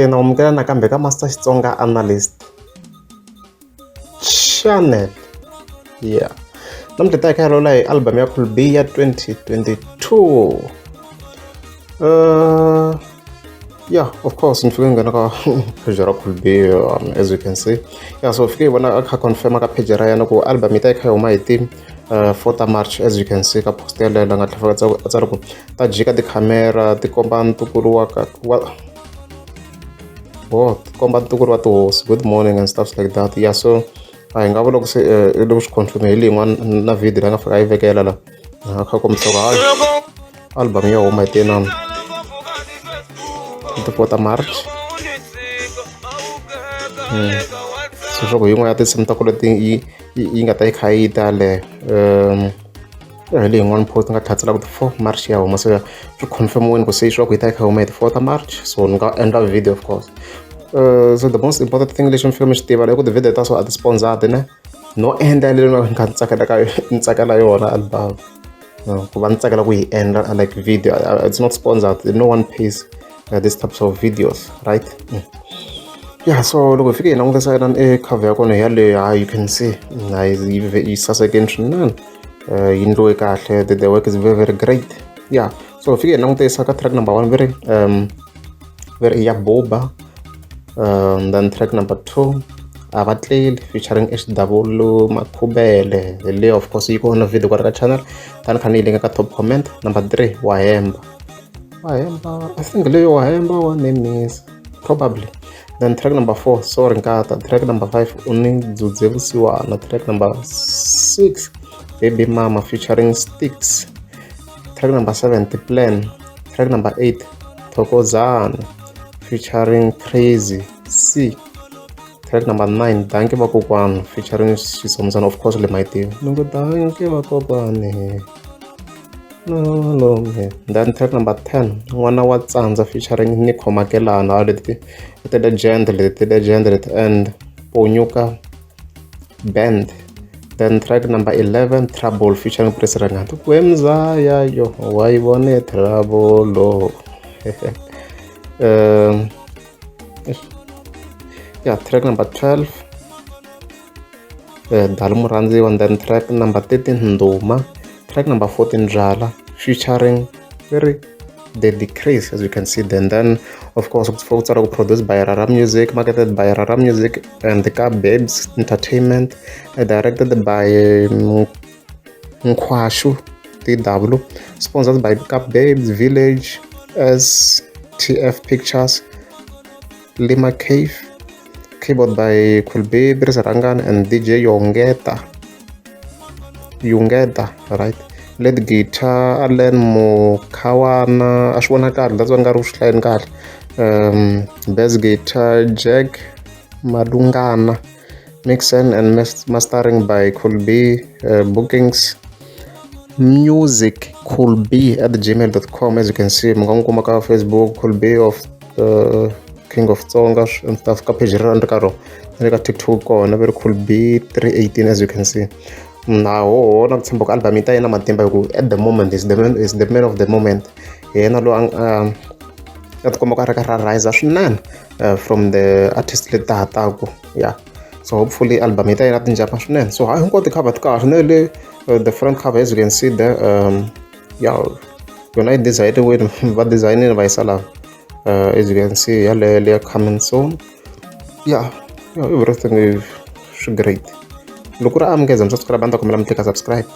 Naamukela nakambe ka Master Xitsonga Analyst Channel. Yeah. Namuntlha ta hi kha hi lola hi album ya Makhubele ya 2022. Yeah, of course, nifike nghena ka page ra Makhubele, as you can see. Yeah, so fike hi vona kha confirm ka page ra yena ku album yi ta hi kha hi huma hi ti 4th March, as you can see ka post yaleyo la nga tlhela va tsala ku ta jika tikhamera ti komba ntukulu wa ka komba ntukulu wa tihosi, good morning and stuff like that. Yeah, so hi nga vula ku se i le ku swi confirm hi leyi yin'wana na video la nga fika yi vekela la kha kombisa ku hayi album ya huma hi ti na ti 4th March. So swa ku yin'wana ya tinsimu ta ku leti yi nga ta yi kha yi ta yaleyo hi leyi yin'wana post nga tlhatsela ku ti 4 March ya huma, so swi confirmiwini ku se swa ku yi ta yi kha yi huma hi ti 4th March. So ni nga endla video of course. So the most important thing lexi mi fika mi xi tiva loko ti-video ta so a ti-sponsored ne no endla leyi ni kha ni tsakela yona album ku va ni tsakela ku yi endla like video. It's not sponsored, no one pays these types of videos, right? Yeah, so loko hi fike hi langutisa yena cover ya kona yaleyo, you can see yi sasekini swinene, yi ndliwe kahle, the work is very very great. Yeah, so hi fike hi langutisa ka track number 1 very ya boba. Then track number 2 Avatleli featuring HW Makhubele. The of course you go on a video ka channel. Then can you link ka top comment. Number 3 Wahemba. I think Leo Wahemba one name is probably. Then track number 4 Sorry Nkata. Track number 5 Uni Dzudzevusiwana. Track number 6 Baby Mama featuring Sticks. Track number 7 The Plan. Track number 8 Thokozani featuring Crazy C. Track number 9 Danke Vakokwana featuring Shisomzana, of course le mighty Nungu Danke Vakokwane. No. Then track number 10 Nwana wa Tsanza featuring Nico Makelana, the legend and Ponyuka Band. Then track number 11 Trouble featuring Prince Rhangani. Kwemzaya yo waibone Trouble. Yeah, track number 12 Dalumuranzi, and then track number 13 Ndoma, track number 14 Jala featuring very Deadly Craze, as you can see. Then of course folks are produced by Rara Music, marketed by Rara Music and the Car Babes Entertainment, directed by Nkwashu TW, sponsored by Car Babes Village as TF Pictures, Lima Cave, keyboard by Makhubele, Rhangani and DJ Yungeta, right? Lead guitar Allen Mukawana, Ashwana Kar, that's one Garush Line Kar. Bass guitar Jack Madungana, mixing and mastering by Makhubele, bookings music Makhubele@gmail.com. As you can see, Mungangumaka Facebook, Makhubele of King of Tsonga and stuff. Ka page ra ndikaro eka TikTok kona very Makhubele 318, as you can see. Now na tshemba ku album ta yena matimba ku at the moment is the man of the moment. Yena lo ya tikoma ka ra rise swinene from the artist leti hataka. Yeah, so hopefully album ta yena tinjapa swinene. So I hinkwato cover ti kahle the front cover, as you can see there. Yeah, when I decided with what designing by Salah, as you can see, yeah, coming soon. Yeah, everything is great. Look, I'm guys, I'm subscribing to subscribe.